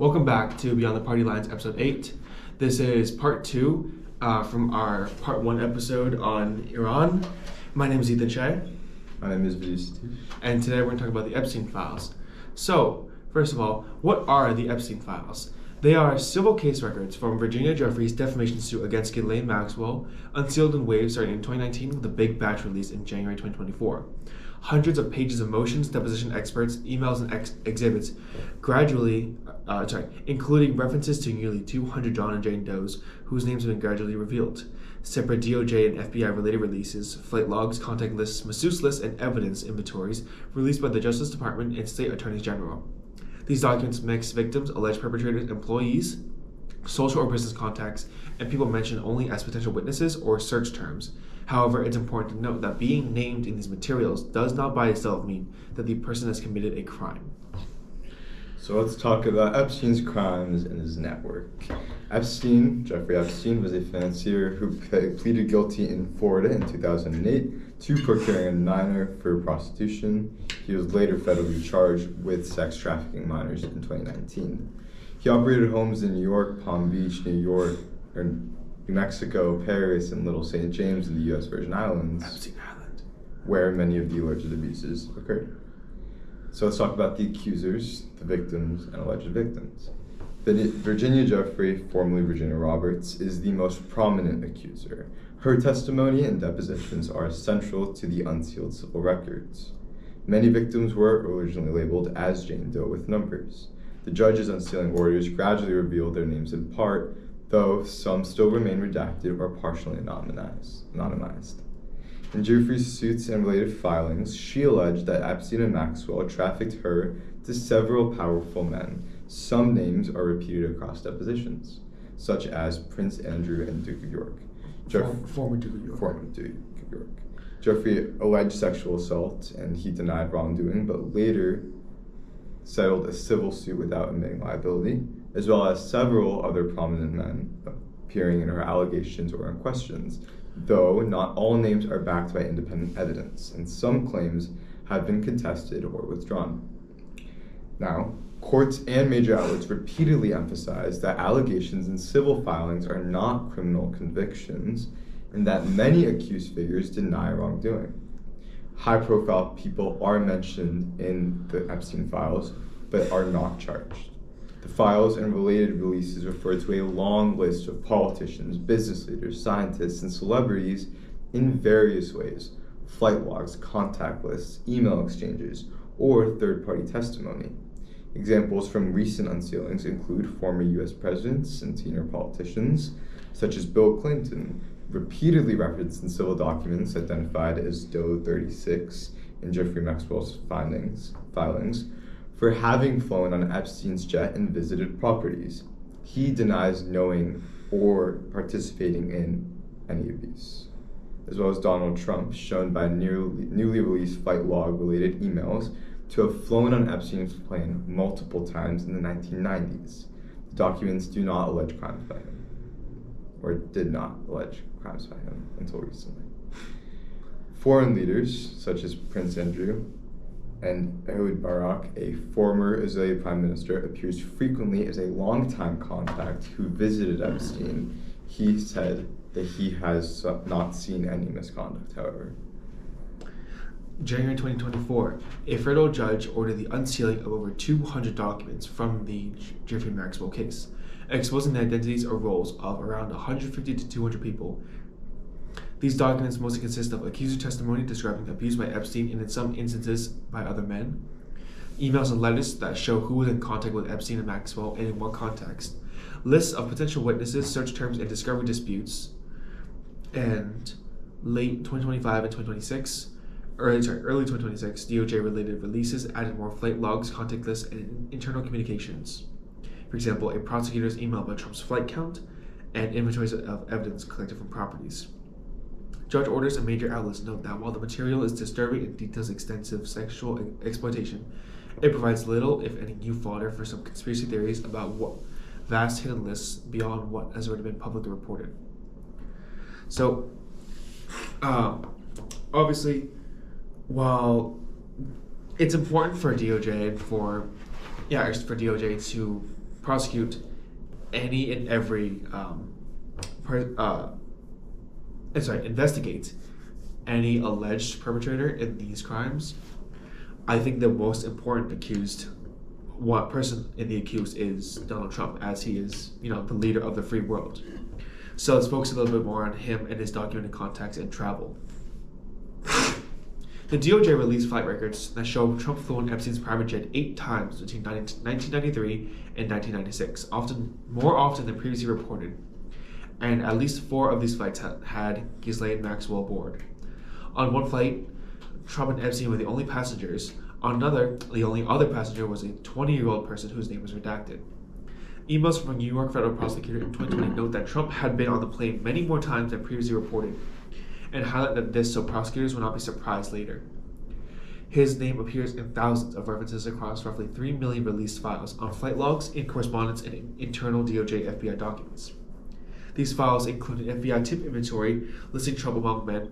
Welcome back to Beyond the Party Lines, episode 8. This is part 2 from our part 1 episode on Iran. My name is Ethan Shea. My name is Vidyuth. And today we're going to talk about the Epstein files. So, first of all, what are the Epstein files? They are civil case records from Virginia Jeffrey's defamation suit against Ghislaine Maxwell, unsealed and waived starting in 2019 with a big batch release in January 2024. Hundreds of pages of motions, deposition experts, emails, and exhibits, including references to nearly 200 John and Jane Does, whose names have been gradually revealed. Separate DOJ and FBI-related releases, flight logs, contact lists, masseuse lists, and evidence inventories released by the Justice Department and state attorneys general. These documents mix victims, alleged perpetrators, employees, social or business contacts, and people mentioned only as potential witnesses or search terms. However, it's important to note that being named in these materials does not by itself mean that the person has committed a crime. So let's talk about Epstein's crimes and his network. Jeffrey Epstein, was a financier who pleaded guilty in Florida in 2008 to procuring a minor for prostitution. He was later federally charged with sex trafficking minors in 2019. He operated homes in New York, Palm Beach, New Mexico, Paris, and Little St. James in the U.S. Virgin Islands, Epstein Island, where many of the alleged abuses occurred. So let's talk about the accusers, the victims, and alleged victims. Virginia Jeffrey, formerly Virginia Roberts, is the most prominent accuser. Her testimony and depositions are central to the unsealed civil records. Many victims were originally labeled as Jane Doe with numbers. The judge's unsealing orders gradually revealed their names in part, though some still remain redacted or partially anonymized. In Jeffrey's suits and related filings, she alleged that Epstein and Maxwell trafficked her to several powerful men. Some names are repeated across depositions, such as Prince Andrew and Duke of York. Former Duke of York. Former Duke of York. Jeffrey alleged sexual assault, and he denied wrongdoing, but later settled a civil suit without admitting liability, as well as several other prominent men appearing in her allegations or in questions, though not all names are backed by independent evidence, and some claims have been contested or withdrawn. Now, courts and major outlets repeatedly emphasize that allegations in civil filings are not criminal convictions, and that many accused figures deny wrongdoing. High-profile people are mentioned in the Epstein files, but are not charged. The files and related releases refer to a long list of politicians, business leaders, scientists, and celebrities in various ways: flight logs, contact lists, email exchanges, or third-party testimony. Examples from recent unsealings include former U.S. presidents and senior politicians, such as Bill Clinton, repeatedly referenced in civil documents identified as Doe 36 in Jeffrey Maxwell's filings, for having flown on Epstein's jet and visited properties. He denies knowing or participating in any abuse. As well as Donald Trump, shown by newly released flight log-related emails to have flown on Epstein's plane multiple times in the 1990s. The documents do not allege crimes by him, or did not allege crimes by him until recently. Foreign leaders, such as Prince Andrew and Ehud Barak, a former Israeli prime minister, appears frequently as a longtime contact who visited Epstein. He said that he has not seen any misconduct, however. January 2024, a federal judge ordered the unsealing of over 200 documents from the Jeffrey Maxwell case, exposing the identities or roles of around 150 to 200 people. These documents mostly consist of accuser testimony describing abuse by Epstein and in some instances by other men, emails and letters that show who was in contact with Epstein and Maxwell and in what context, lists of potential witnesses, search terms, and discovery disputes, and late 2025 and 2026, early 2026, DOJ-related releases added more flight logs, contact lists, and internal communications. For example, a prosecutor's email about Trump's flight count and inventories of evidence collected from properties. Judge orders and major outlets note that while the material is disturbing and details extensive sexual exploitation, it provides little, if any, new fodder for some conspiracy theories about what vast hidden lists beyond what has already been publicly reported. So, obviously, while it's important for DOJ to prosecute any and every investigate any alleged perpetrator in these crimes. I think the most important person in the accused is Donald Trump, as he is, the leader of the free world. So let's focus a little bit more on him and his documented contacts and travel. The DOJ released flight records that show Trump flew on Epstein's private jet 8 times between 1993 and 1996, more often than previously reported. And at least 4 of these flights had Ghislaine Maxwell aboard. On one flight, Trump and Epstein were the only passengers. On another, the only other passenger was a 20-year-old person whose name was redacted. Emails from a New York federal prosecutor in 2020 note that Trump had been on the plane many more times than previously reported, and highlight this so prosecutors will not be surprised later. His name appears in thousands of references across roughly 3 million released files on flight logs, in correspondence, and in internal DOJ FBI documents. These files include an FBI tip inventory listing Trump among men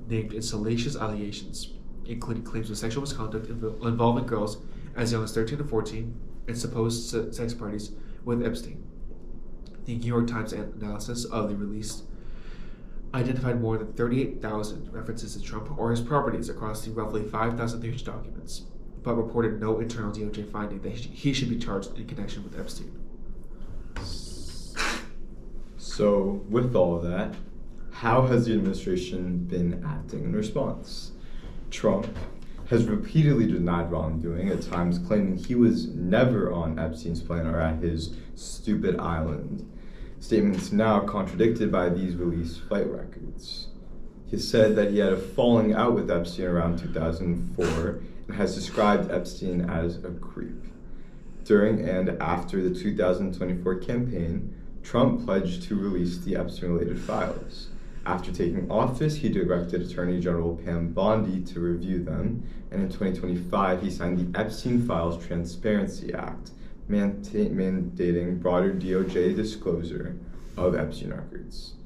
named in salacious allegations, including claims of sexual misconduct involving girls as young as 13 to 14 and supposed sex parties with Epstein. The New York Times analysis of the release identified more than 38,000 references to Trump or his properties across the roughly 5,300 documents, but reported no internal DOJ finding that he should be charged in connection with Epstein. So, with all of that, how has the administration been acting in response? Trump has repeatedly denied wrongdoing, at times claiming he was never on Epstein's plane or at his stupid island. Statements now contradicted by these released flight records. He said that he had a falling out with Epstein around 2004 and has described Epstein as a creep. During and after the 2024 campaign, Trump pledged to release the Epstein-related files. After taking office, he directed Attorney General Pam Bondi to review them, and in 2025, he signed the Epstein Files Transparency Act, mandating broader DOJ disclosure of Epstein records.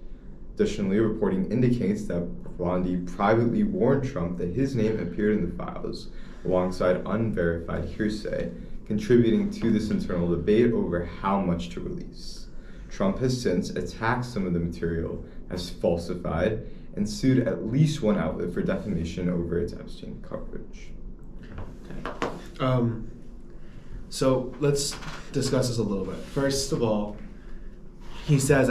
Additionally, reporting indicates that Bondi privately warned Trump that his name appeared in the files, alongside unverified hearsay, contributing to this internal debate over how much to release. Trump has since attacked some of the material as falsified and sued at least one outlet for defamation over its Epstein coverage. Okay. So let's discuss this a little bit. First of all, he says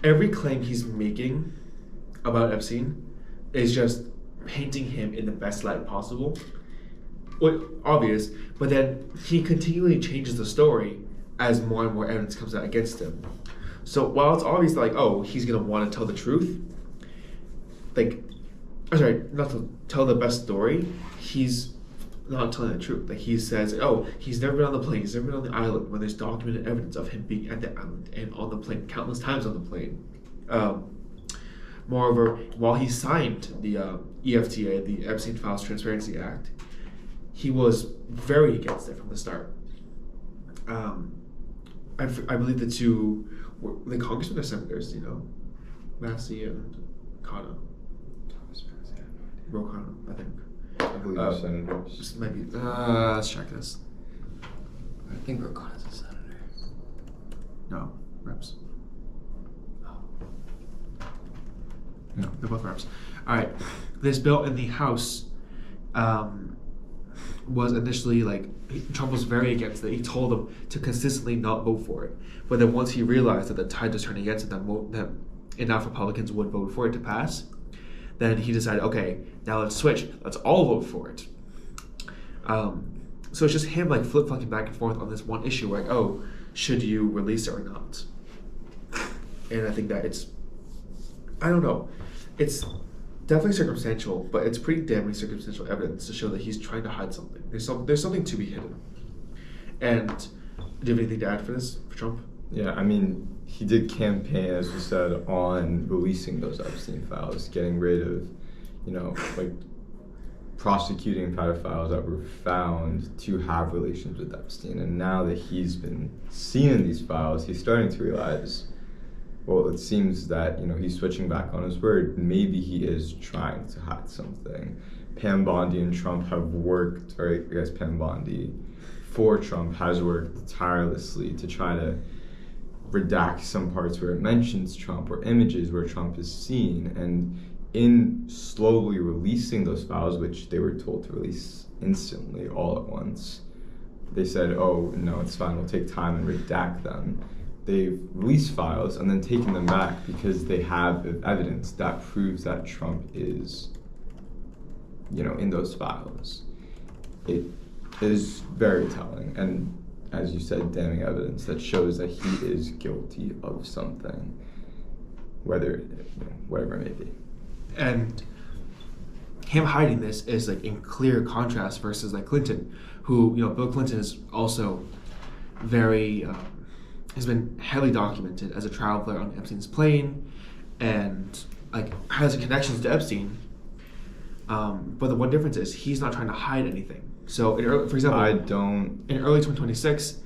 every claim he's making about Epstein is just painting him in the best light possible. Well, obvious, but then he continually changes the story as more and more evidence comes out against him. So while it's obvious he's gonna want to tell the truth, not to tell the best story, he's not telling the truth. He says, he's never been on the plane, he's never been on the island, when there's documented evidence of him being at the island and on the plane, countless times on the plane. Moreover, while he signed the EFTA, the Epstein Files Transparency Act, he was very against it from the start. I believe the two were the congressmen or senators, Massey and Cotto. Ro Cotto, I think. I believe they're senators. Maybe. Let's check this. I think Ro Cotto's a senator. No, reps. No, they're both reps. All right, this bill in the House was initially Trump was very against it. He told them to consistently not vote for it. But then once he realized that the tide was turning against him, that enough Republicans would vote for it to pass, then he decided, okay, now let's switch. Let's all vote for it. So it's just him flip-flopping back and forth on this one issue, should you release it or not? And I think that I don't know. It's definitely circumstantial, but it's pretty damning circumstantial evidence to show that he's trying to hide something. There's something to be hidden. And do you have anything to add for Trump? Yeah, I mean, he did campaign, as we said, on releasing those Epstein files, getting rid of, prosecuting pedophiles that were found to have relations with Epstein. And now that he's been seen in these files, he's starting to realize, well, it seems that, he's switching back on his word. Maybe he is trying to hide something. Pam Bondi and Trump have worked, or I guess Pam Bondi for Trump has worked tirelessly to try to redact some parts where it mentions Trump or images where Trump is seen. And in slowly releasing those files, which they were told to release instantly all at once, they said, oh, no, it's fine, we'll take time and redact them. They've released files and then taken them back because they have evidence that proves that Trump is, in those files. It is very telling, and as you said, damning evidence that shows that he is guilty of something, whatever it may be. And him hiding this is like in clear contrast versus like Clinton, who, Bill Clinton is also very, has been heavily documented as a traveler on Epstein's plane and like has connections to Epstein. But the one difference is he's not trying to hide anything. So, for example, in early 2026,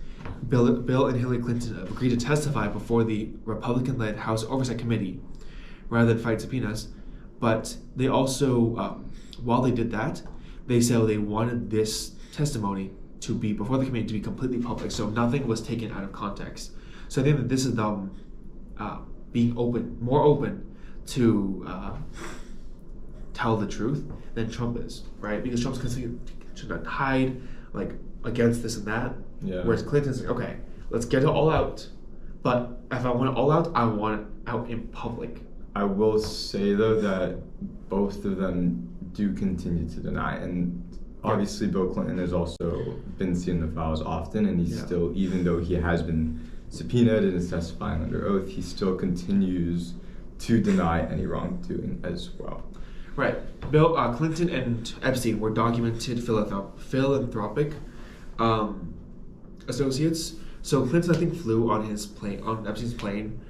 Bill and Hillary Clinton agreed to testify before the Republican-led House Oversight Committee rather than fight subpoenas. But they also, while they did that, they said they wanted this testimony to be before the committee to be completely public, so nothing was taken out of context. So I think that this is them being more open to tell the truth than Trump is, right? Because Trump's constantly should not hide, like, against this and that. Yeah. Whereas Clinton's like, okay, let's get it all out. But if I want it all out, I want it out in public. I will say, though, that both of them do continue to deny. And obviously, Bill Clinton has also been seen in the files often, and he's still, even though he has been subpoenaed and is testifying under oath, he still continues to deny any wrongdoing as well. Right. Bill Clinton and Epstein were documented philanthropic associates. So Clinton, I think, flew on Epstein's plane.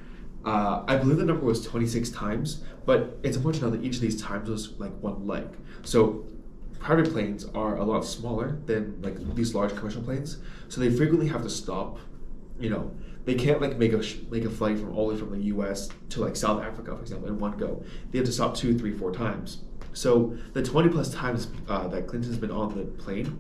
I believe the number was 26 times, but it's important to know that each of these times was like one leg. So private planes are a lot smaller than like these large commercial planes, so they frequently have to stop. They can't like make a flight from all the way from the U.S. to like South Africa, for example, in one go. They have to stop 2, 3, 4 times. So the 20 plus times that Clinton's been on the plane,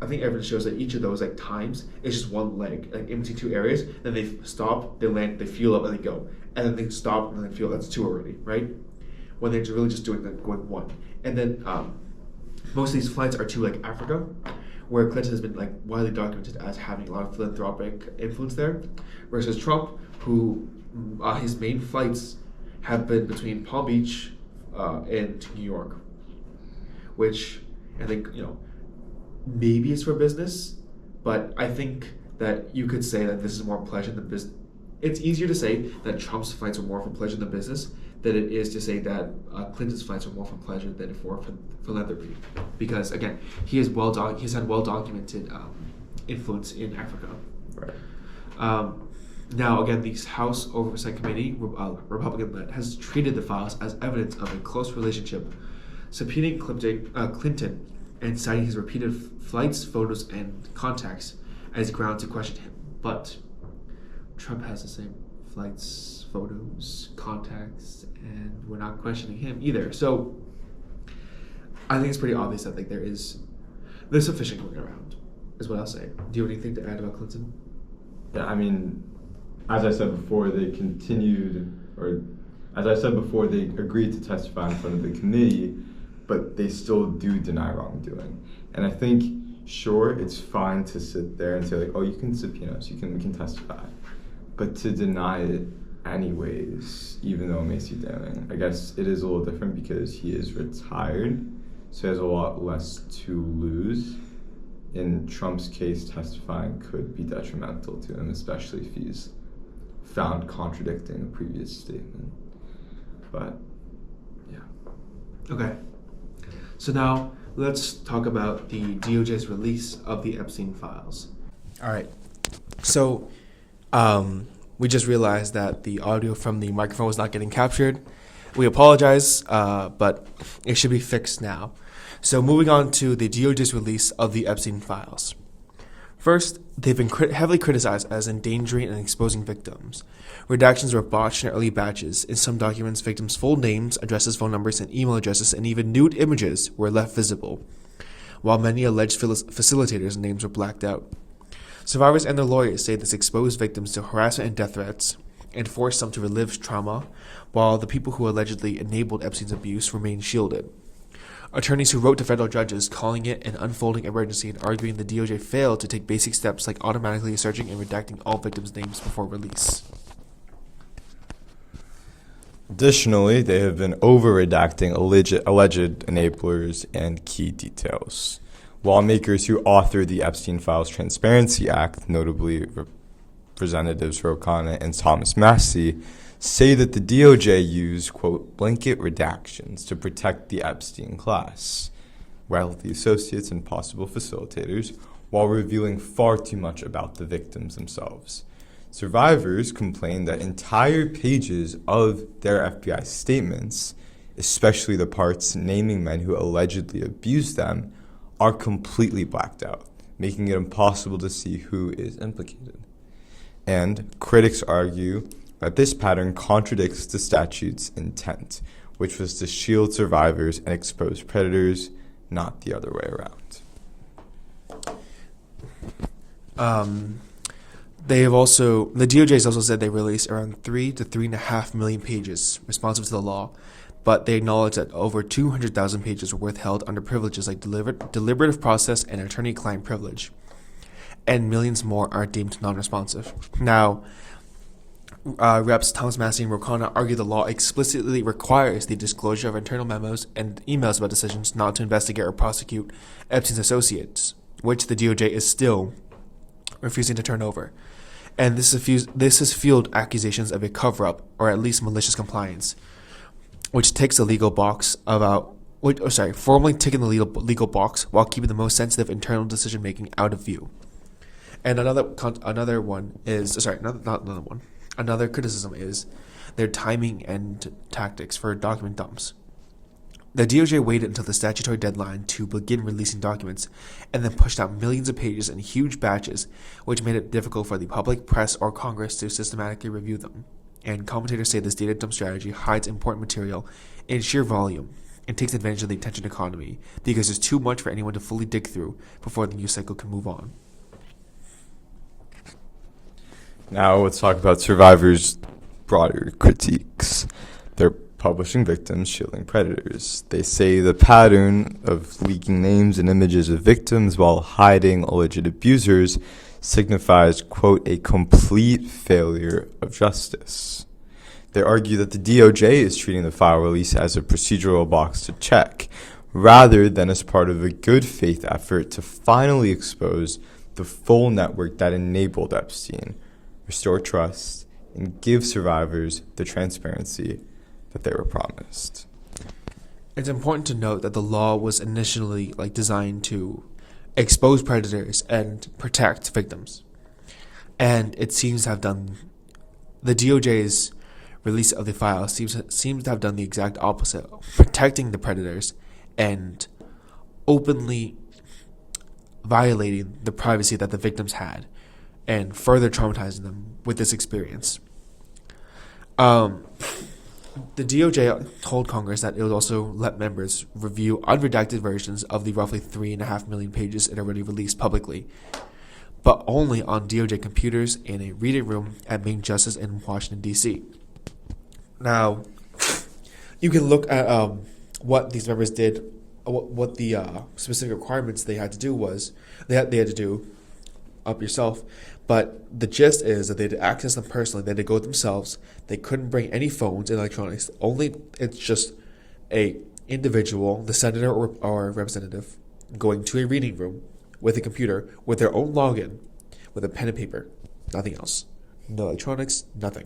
I think evidence shows that each of those like times is just one leg, like in between two areas. Then they stop, they land, they fuel up, and they go, and then they stop and then fuel. That's 2 already, right? When they're really just going 1. And then most of these flights are to like Africa, where Clinton has been like widely documented as having a lot of philanthropic influence there, versus Trump, who his main flights have been between Palm Beach and New York, which I think maybe it's for business, but I think that you could say that this is more pleasure than business. It's easier to say that Trump's flights are more for pleasure than business than it is to say that Clinton's flights are more for pleasure than for philanthropy, because again, he's had well documented influence in Africa. Right. Now again, the House Oversight Committee, Republican-led, has treated the files as evidence of a close relationship, subpoenaing Clinton and citing his repeated flights, photos, and contacts as ground to question him. But Trump has the same flights, photos, contacts, and we're not questioning him either. So I think it's pretty obvious that like there's sufficient going around, is what I'll say. Do you have anything to add about Clinton? Yeah, I mean, as I said before, they agreed to testify in front of the committee, but they still do deny wrongdoing. And I think, sure, it's fine to sit there and say, like, oh, you can subpoena us, we can testify. But to deny it anyways, even though it may seem damning, I guess it is a little different because he is retired, so he has a lot less to lose. In Trump's case, testifying could be detrimental to him, especially if he's found contradicting a previous statement. But, yeah. Okay. So now let's talk about the DOJ's release of the Epstein files. All right. So we just realized that the audio from the microphone was not getting captured. We apologize, but it should be fixed now. So moving on to the DOJ's release of the Epstein files. First, they've been heavily criticized as endangering and exposing victims. Redactions were botched in early batches. In some documents, victims' full names, addresses, phone numbers, and email addresses, and even nude images were left visible, while many alleged facilitators' names were blacked out. Survivors and their lawyers say this exposed victims to harassment and death threats and forced them to relive trauma, while the people who allegedly enabled Epstein's abuse remained shielded. Attorneys who wrote to federal judges calling it an unfolding emergency and arguing the DOJ failed to take basic steps like automatically searching and redacting all victims' names before release. Additionally, they have been over-redacting alleged enablers and key details. Lawmakers who authored the Epstein Files Transparency Act, notably Representatives Ro Khanna and Thomas Massie, say that the DOJ used, quote, blanket redactions to protect the Epstein class, wealthy associates and possible facilitators, while revealing far too much about the victims themselves. Survivors complain that entire pages of their FBI statements, especially the parts naming men who allegedly abused them, are completely blacked out, making it impossible to see who is implicated. And critics argue that this pattern contradicts the statute's intent, which was to shield survivors and expose predators, not the other way around. The DOJ has also said they released around 3 to 3.5 million pages responsive to the law, but they acknowledge that over 200,000 pages were withheld under privileges like deliberative process and attorney-client privilege, and millions more are deemed non-responsive. Now, Reps Thomas Massie and Ro Khanna argue the law explicitly requires the disclosure of internal memos and emails about decisions not to investigate or prosecute Epstein's associates, which the DOJ is still refusing to turn over. And this has fueled accusations of a cover-up, or at least malicious compliance, which ticks the legal box formally ticking the legal box while keeping the most sensitive internal decision-making out of view. And another criticism is their timing and tactics for document dumps. The DOJ waited until the statutory deadline to begin releasing documents and then pushed out millions of pages in huge batches, which made it difficult for the public, press, or Congress to systematically review them. And commentators say this data dump strategy hides important material in sheer volume and takes advantage of the attention economy because there's too much for anyone to fully dig through before the news cycle can move on. Now let's talk about survivors' broader critiques. They're publishing victims, shielding predators. They say the pattern of leaking names and images of victims while hiding alleged abusers signifies, quote, a complete failure of justice. They argue that the DOJ is treating the file release as a procedural box to check, rather than as part of a good faith effort to finally expose the full network that enabled Epstein, restore trust, and give survivors the transparency that they were promised. It's important to note that the law was initially designed to expose predators and protect victims. And it seems to have done the DOJ's release of the file seems to have done the exact opposite, protecting the predators and openly violating the privacy that the victims had and further traumatizing them with this experience. The DOJ told Congress that it would also let members review unredacted versions of the roughly 3.5 million pages it already released publicly, but only on DOJ computers in a reading room at Main Justice in Washington, D.C. Now, you can look at what these members did, what the specific requirements they had to do was, they had to do up yourself. But the gist is that they had to access them personally. They had to go themselves. They couldn't bring any phones and electronics. It's just a individual, the senator or representative, going to a reading room with a computer with their own login, with a pen and paper, nothing else, no electronics, nothing.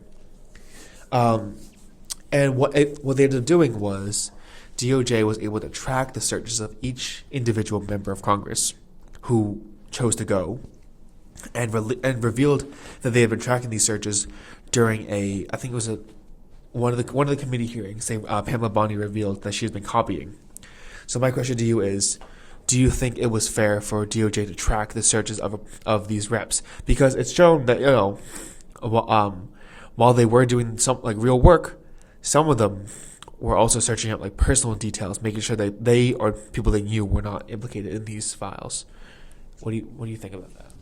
And what they ended up doing was DOJ was able to track the searches of each individual member of Congress who chose to go. And revealed that they had been tracking these searches during one of the committee hearings. Pamela Bondi revealed that she has been copying. So my question to you is, do you think it was fair for DOJ to track the searches of these reps? Because it's shown that, while they were doing some like real work, some of them were also searching out like personal details, making sure that they or people they knew were not implicated in these files. What do you think about that?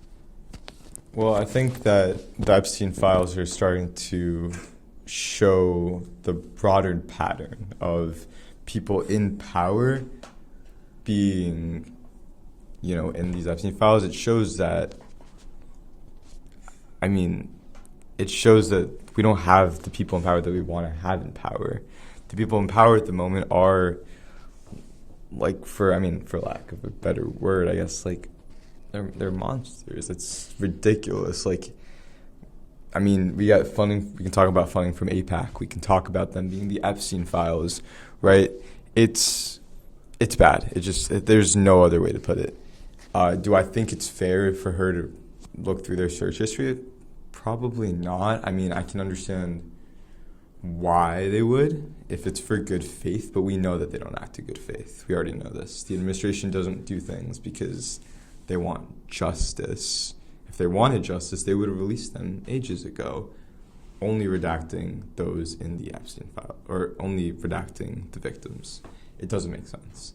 Well, I think that the Epstein files are starting to show the broader pattern of people in power being, in these Epstein files. It shows that, it shows that we don't have the people in power that we want to have in power. The people in power at the moment are, for lack of a better word, I guess, they're monsters. It's ridiculous. We got funding. We can talk about funding from AIPAC. We can talk about them being the Epstein files, right? It's bad. There's no other way to put it. Do I think it's fair for her to look through their search history? Probably not. I can understand why they would if it's for good faith, but we know that they don't act in good faith. We already know this. The administration doesn't do things because they want justice. If they wanted justice, they would have released them ages ago, only redacting those in the Epstein file, or only redacting the victims. It doesn't make sense.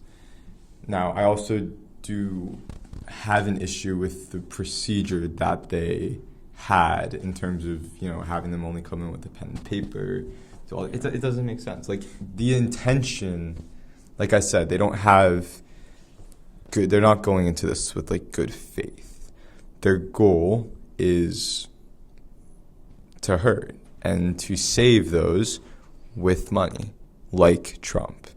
Now, I also do have an issue with the procedure that they had in terms of, having them only come in with a pen and paper. So it doesn't make sense. The intention, like I said, they don't have good, they're not going into this with good faith. Their goal is to hurt and to save those with money, like Trump,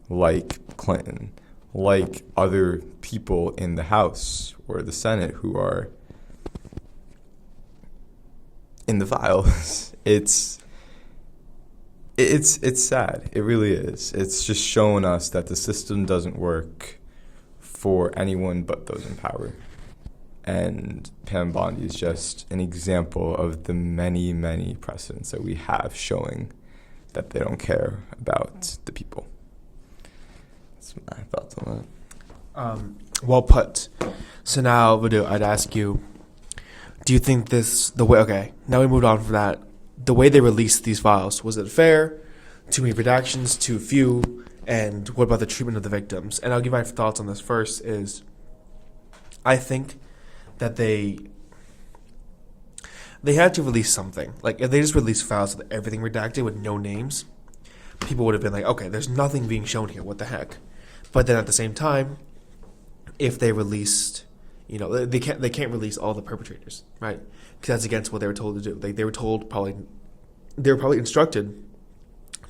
like Clinton, like other people in the House or the Senate who are in the files. It's sad. It really is. It's just showing us that the system doesn't work for anyone but those in power. And Pam Bondi is just an example of the many, many precedents that we have showing that they don't care about the people. That's my thoughts on that. Well put. So now, Vidyuth, I'd ask you, do you think now we moved on from that. The way they released these files, was it fair? Too many redactions, too few? And what about the treatment of the victims? And I'll give my thoughts on this first is, I think that they had to release something. If they just released files with everything redacted with no names, people would have been like, okay, there's nothing being shown here. What the heck? But then at the same time, if they released, they can't release all the perpetrators, right? Because that's against what they were told to do. They were probably instructed,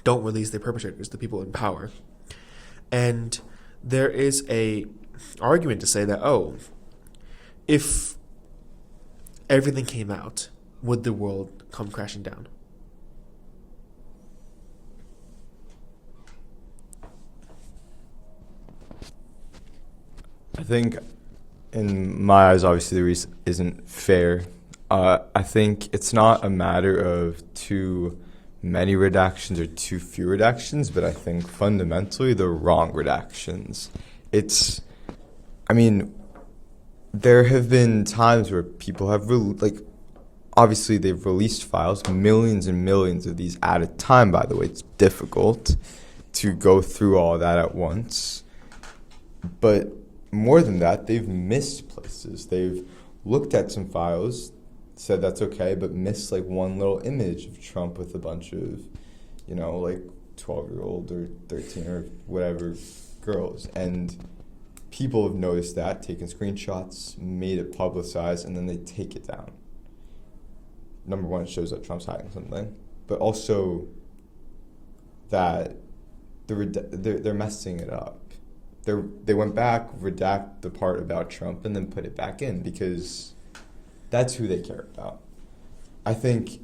don't release the perpetrators, the people in power. And there is a argument to say that, if everything came out, would the world come crashing down? I think, in my eyes, obviously, the reason isn't fair. I think it's not a matter of too many redactions or too few redactions, but I think fundamentally the wrong redactions. There have been times where people have, obviously they've released files, millions and millions of these at a time, by the way. It's difficult to go through all that at once. But more than that, they've missed places. They've looked at some files, said that's okay, but missed one little image of Trump with a bunch of, 12-year-old or 13 or whatever girls. And people have noticed that, taken screenshots, made it publicized, and then they take it down. Number one, it shows that Trump's hiding something, but also that they're messing it up. They went back, redact the part about Trump, and then put it back in because that's who they care about. I think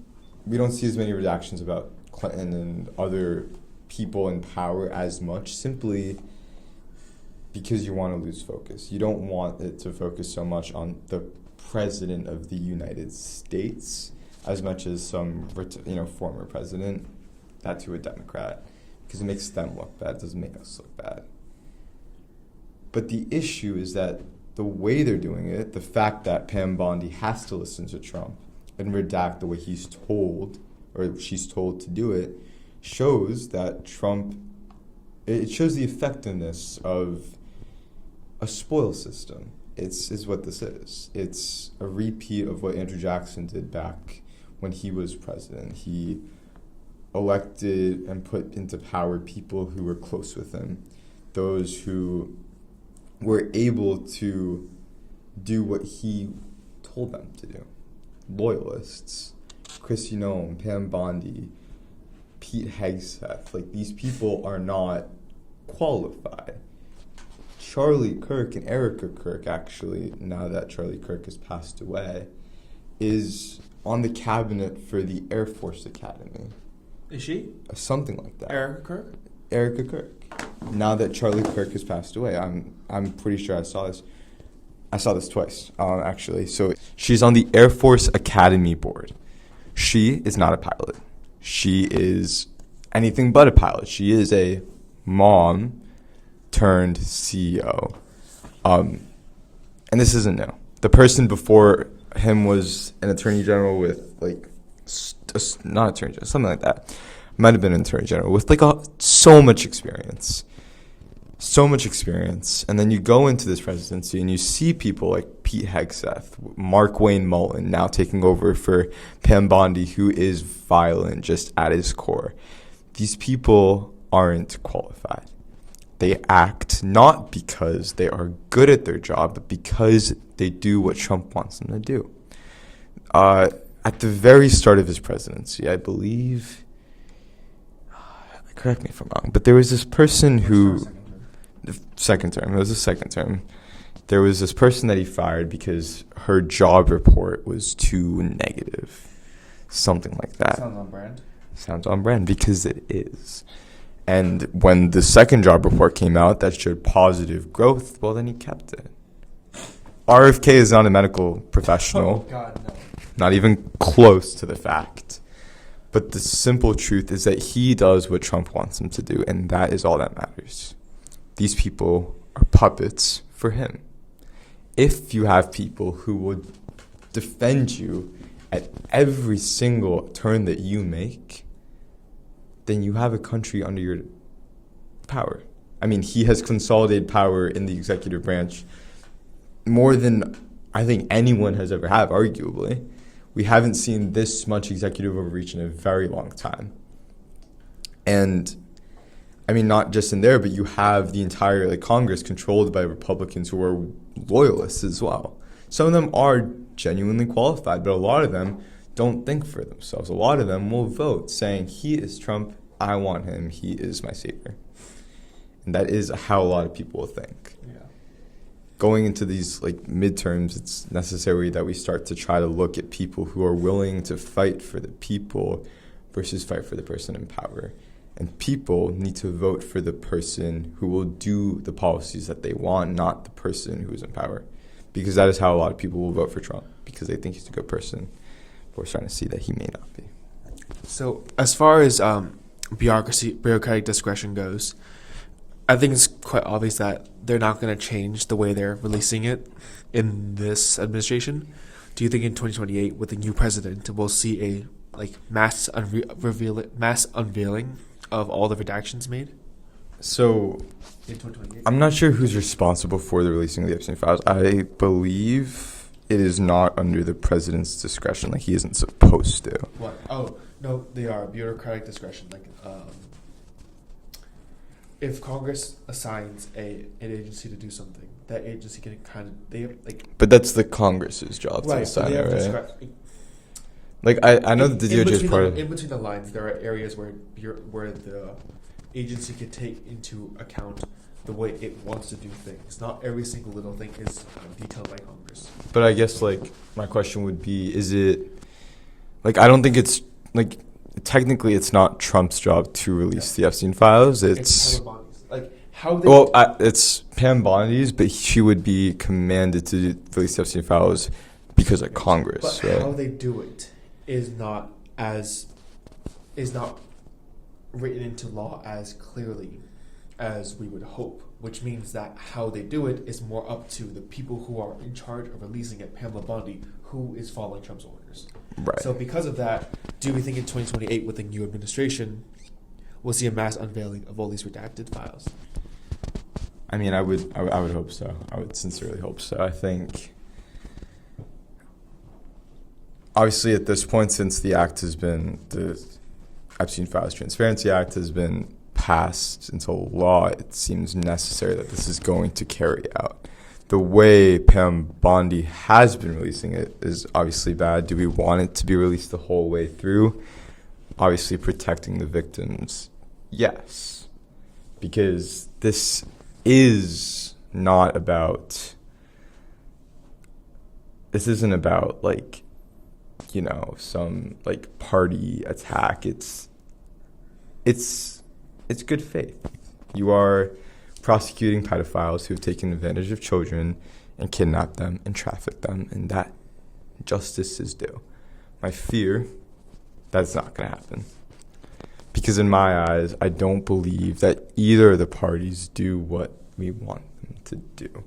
we don't see as many redactions about Clinton and other people in power as much, simply because you want to lose focus. You don't want it to focus so much on the president of the United States as much as some former president, that to a Democrat, because it makes them look bad. It doesn't make us look bad. But the issue is that the way they're doing it, the fact that Pam Bondi has to listen to Trump and redact the way he's told, or she's told to do it, shows that Trump, it shows the effectiveness of a spoil system. Is what this is. It's a repeat of what Andrew Jackson did back when he was president. He elected and put into power people who were close with him, those who were able to do what he told them to do. Loyalists, Kristi Noem, Pam Bondi, Pete Hegseth, like these people are not qualified. Charlie Kirk and Erica Kirk, actually, now that Charlie Kirk has passed away, is on the cabinet for the Air Force Academy. Is she? Something like that. Erica Kirk? Erica Kirk. Now that Charlie Kirk has passed away, I'm pretty sure I saw this. I saw this twice, actually. So she's on the Air Force Academy board. She is not a pilot. She is anything but a pilot. She is a mom turned CEO. And this isn't new. The person before him was an attorney general with, like, not attorney general, something like that. Might have been an attorney general with, like, so much experience. So much experience. And then you go into this presidency and you see people like Pete Hegseth, Mark Wayne Mullen now taking over for Pam Bondi, who is violent just at his core. These people aren't qualified. They act not because they are good at their job, but because they do what Trump wants them to do. At the very start of his presidency, I believe, correct me if I'm wrong, but there was this person who, second term, it was the second term, there was this person that he fired because her job report was too negative. Something like that. Sounds on brand. Sounds on brand because it is. And when the second job report came out that showed positive growth, well, then he kept it. RFK is not a medical professional. Oh, God, no. Not even close to the fact. But the simple truth is that he does what Trump wants him to do, and that is all that matters. These people are puppets for him. If you have people who would defend you at every single turn that you make, then you have a country under your power. I mean, he has consolidated power in the executive branch more than I think anyone has ever had, arguably. We haven't seen this much executive overreach in a very long time. And, I mean, not just in there, but you have the entire Congress controlled by Republicans who are loyalists as well. Some of them are genuinely qualified, but a lot of them don't think for themselves. A lot of them will vote saying, he is Trump, I want him, he is my savior. And that is how a lot of people will think. Yeah. Going into these midterms, it's necessary that we start to try to look at people who are willing to fight for the people versus fight for the person in power. And people need to vote for the person who will do the policies that they want, not the person who is in power. Because that is how a lot of people will vote for Trump, because they think he's a good person. But we're starting to see that he may not be. So as far as bureaucratic discretion goes, I think it's quite obvious that they're not going to change the way they're releasing it in this administration. Do you think in 2028, with the new president, we'll see a mass unveiling of all the redactions made? So, In 2028? I'm not sure who's responsible for the releasing of the Epstein files. I believe it is not under the president's discretion. He isn't supposed to. What? Oh, no, they are bureaucratic discretion. If Congress assigns an agency to do something, that agency can But that's the Congress's job to assign it, right? I know that the DOJ is part of. In between the lines, there are areas where the agency can take into account the way it wants to do things. Not every single little thing is detailed by Congress. But I guess my question would be: is it I don't think it's technically it's not Trump's job to release the Epstein files. It's how they it's Pam Bondi's, but she would be commanded to release the Epstein files because of Congress. But right? how they do it is not written into law as clearly as we would hope which means that how they do it is more up to the people who are in charge of releasing it, Pamela Bondi, who is following Trump's orders. Right. So because of that, do we think in 2028 with the new administration, we'll see a mass unveiling of all these redacted files? I mean, I would hope so. I would sincerely hope so. I think, obviously, at this point, since the Epstein Files Transparency Act has been passed into law, it seems necessary that this is going to carry out. The way Pam Bondi has been releasing it is obviously bad. Do we want it to be released the whole way through? Obviously, protecting the victims, yes. Because this is not about, this isn't about, like, you know, some, like, party attack. It's good faith. You are prosecuting pedophiles who have taken advantage of children and kidnapped them and trafficked them, and that justice is due. My fear, that's not going to happen. Because in my eyes, I don't believe that either of the parties do what we want them to do.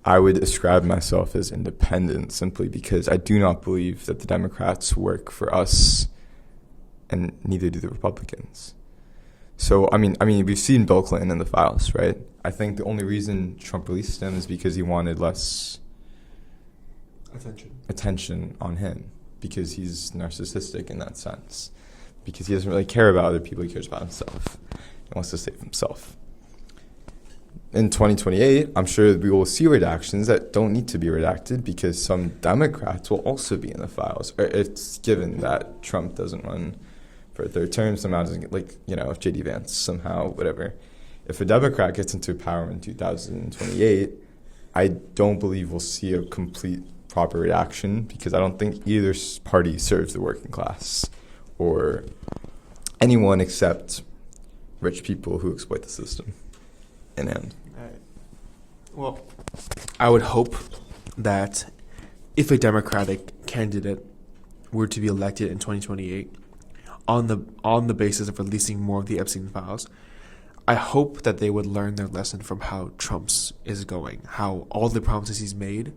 I would describe myself as independent simply because I do not believe that the Democrats work for us, and neither do the Republicans. So, I mean, we've seen Bill Clinton in the files, right? I think the only reason Trump released him is because he wanted less attention on him, because he's narcissistic in that sense, because he doesn't really care about other people, he cares about himself. He wants to save himself. In 2028, I'm sure we will see redactions that don't need to be redacted because some Democrats will also be in the files. It's given that Trump doesn't run for a third term, somehow doesn't get, like, you know, if J.D. Vance somehow, whatever. If a Democrat gets into power in 2028, I don't believe we'll see a complete proper reaction because I don't think either party serves the working class or anyone except rich people who exploit the system. In end. Well, I would hope that if a Democratic candidate were to be elected in 2028, on the basis of releasing more of the Epstein files, I hope that they would learn their lesson from how Trump's is going, how all the promises he's made,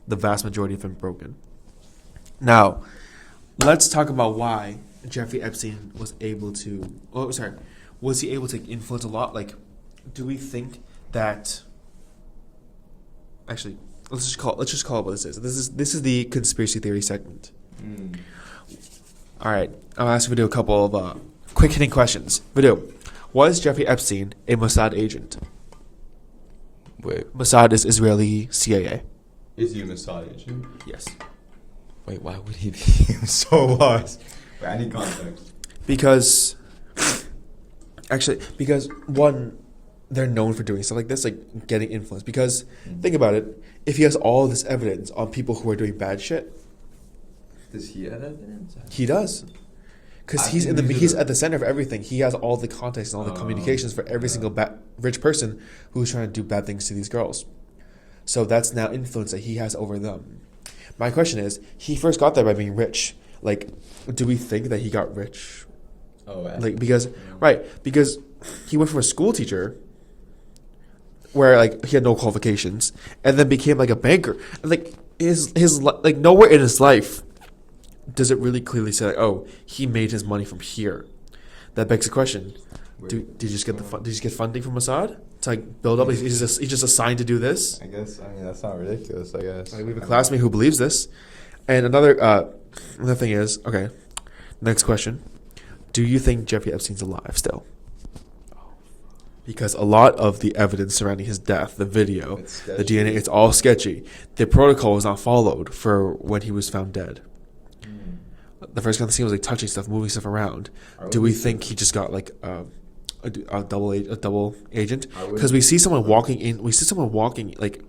the vast majority have been broken. Now, let's talk about why Jeffrey Epstein was he able to influence a lot? Like, do we think that? Actually, let's just call it what this is. This is the conspiracy theory segment. All right, I'll ask Vidyuth a couple of quick hitting questions. Vidyuth, was Jeffrey Epstein a Mossad agent? Wait, Mossad is Israeli CIA. is he a Mossad agent? Yes. Wait, why would he be? I'm so lost. Wait, I need context. Because one, they're known for doing stuff like this, like getting influence. Because think about it, if he has all this evidence on people who are doing bad shit, Does he have evidence? he does. Because he's at the center of everything. He has all the context and all the communications for every single rich person who's trying to do bad things to these girls. So that's now influence that he has over them. My question is, he first got there by being rich. Like, do we think that he got rich? Like, because he went from a school teacher where, like, he had no qualifications and then became, like, a banker. And, like, his like, nowhere in his life does it really clearly say, like, oh, he made his money from here. That begs the question: did you just get funding from Mossad to, like, build up? He's just assigned to do this. I guess. I mean, that's not ridiculous. I guess. Like, we have a classmate who believes this, and another thing is, okay. Next question: do you think Jeffrey Epstein's alive still? Because a lot of the evidence surrounding his death, the video, the DNA, it's all sketchy. The protocol was not followed for when he was found dead. The first guy on the scene was, like, touching stuff, moving stuff around. Do we think he just got, like, a double agent? Because we see someone walking in. We see someone walking, like,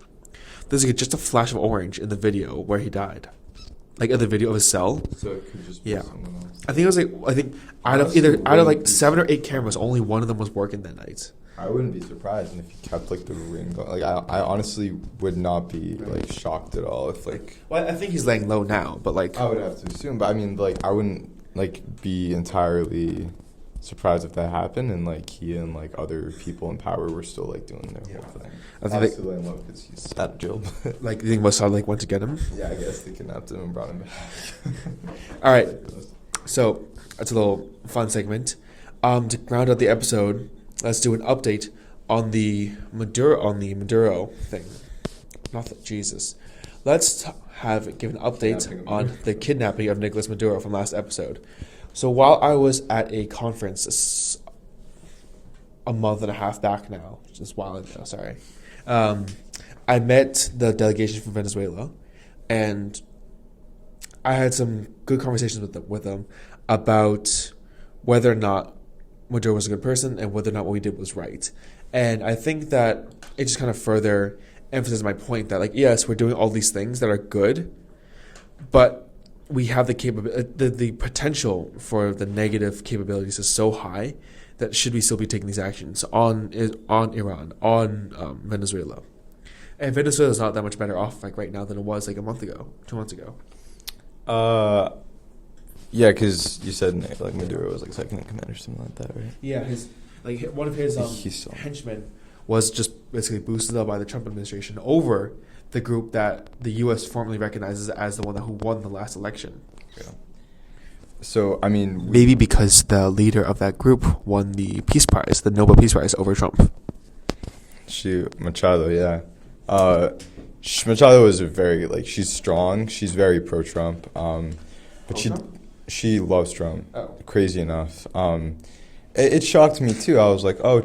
there's, like, just a flash of orange in the video where he died, like, in the video of his cell. So it could just be someone else. I think it was out of like 7 or 8 cameras, only one of them was working that night. I wouldn't be surprised, and if he kept, like, the ring going, like, I honestly would not be, like, shocked at all if, like. Well, I think he's laying low now, but, like, I would have to assume, but I mean, like, I wouldn't, like, be entirely surprised if that happened, and like he and like other people in power were still like doing their whole thing. I think Obviously, laying low because he's out of jail. like you think Mossad like went to get him? Yeah, I guess they kidnapped him and brought him back. All right, so that's a little fun segment. To round out the episode, let's do an update on the Maduro thing. Jesus. Let's give an update on the kidnapping of Nicolas Maduro from last episode. So while I was at a conference a month and a half back now, just a while ago, sorry, I met the delegation from Venezuela, and I had some good conversations with them about whether or not Maduro was a good person and whether or not what we did was right. And I think that it just kind of further emphasizes my point that, like, yes, we're doing all these things that are good, but we have the potential for the negative capabilities is so high that should we still be taking these actions on Iran, on Venezuela. And Venezuela is not that much better off like right now than it was like a month ago, 2 months ago. Yeah, because you said like Maduro was like second in command or something like that, right? Yeah, one of his henchmen was just basically boosted up by the Trump administration over the group that the U.S. formally recognizes as the one who won the last election. Yeah. So, I mean... Maybe because the leader of that group won the Peace Prize, the Nobel Peace Prize, over Trump. Machado, yeah. Machado is she's strong. She's very pro-Trump. But she loves Trump. Oh. Crazy enough. It shocked me, too. I was like, oh,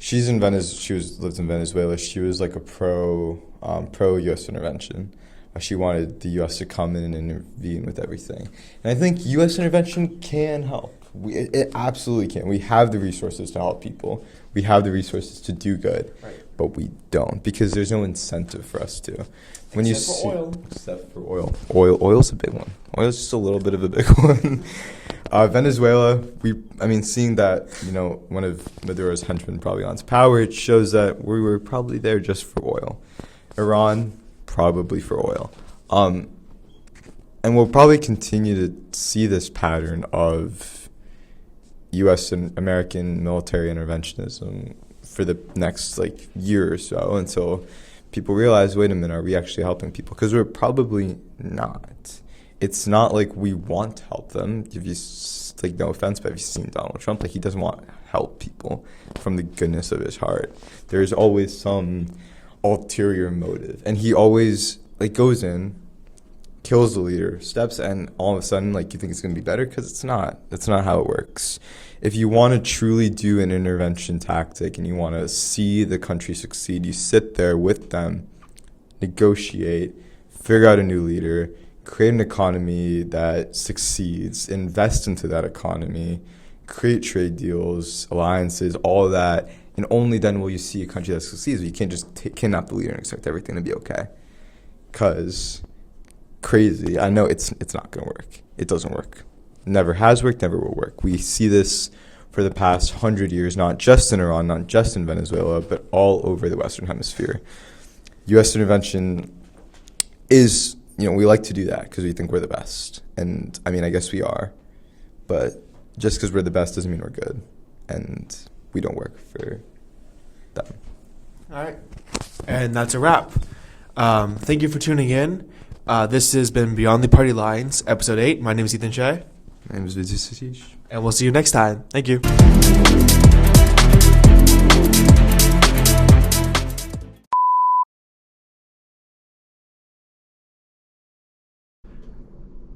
she's in lives in Venezuela. She was like a pro U.S. intervention. She wanted the U.S. to come in and intervene with everything. And I think U.S. intervention can help. It absolutely can. We have the resources to help people. We have the resources to do good. Right. But we don't, because there's no incentive for us to. Except for oil. Oil's a big one. Oil's just a little bit of a big one. Venezuela, seeing that, one of Maduro's henchmen probably got into power, it shows that we were probably there just for oil. Iran, probably for oil. And we'll probably continue to see this pattern of U.S. and American military interventionism for the next year or so until people realize, wait a minute, are we actually helping people? Because we're probably not. It's not like we want to help them. If you, no offense, but have you seen Donald Trump? He doesn't want to help people from the goodness of his heart. There's always some ulterior motive. And he always, goes in, kills the leader, steps, and all of a sudden, you think it's going to be better? Because it's not. That's not how it works. If you want to truly do an intervention tactic and you want to see the country succeed, you sit there with them, negotiate, figure out a new leader, create an economy that succeeds, invest into that economy, create trade deals, alliances, all of that, and only then will you see a country that succeeds. You can't just kidnap the leader and expect everything to be okay. Because crazy, I know it's not going to work. It doesn't work. Never has worked, never will work. We see this for the past 100 years, not just in Iran, not just in Venezuela, but all over the Western Hemisphere. U.S. intervention is, we like to do that because we think we're the best. And, I guess we are. But just because we're the best doesn't mean we're good. And we don't work for them. All right. And that's a wrap. Thank you for tuning in. This has been Beyond the Party Lines, Episode 8. My name is Ethan Shea. My name is Vidyuth. And we'll see you next time. Thank you.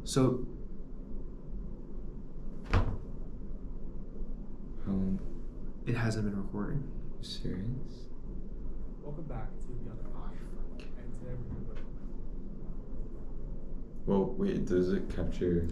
So, it hasn't been recording. Serious? Welcome back to the other eye. And today we're going to... Well, wait, does it capture...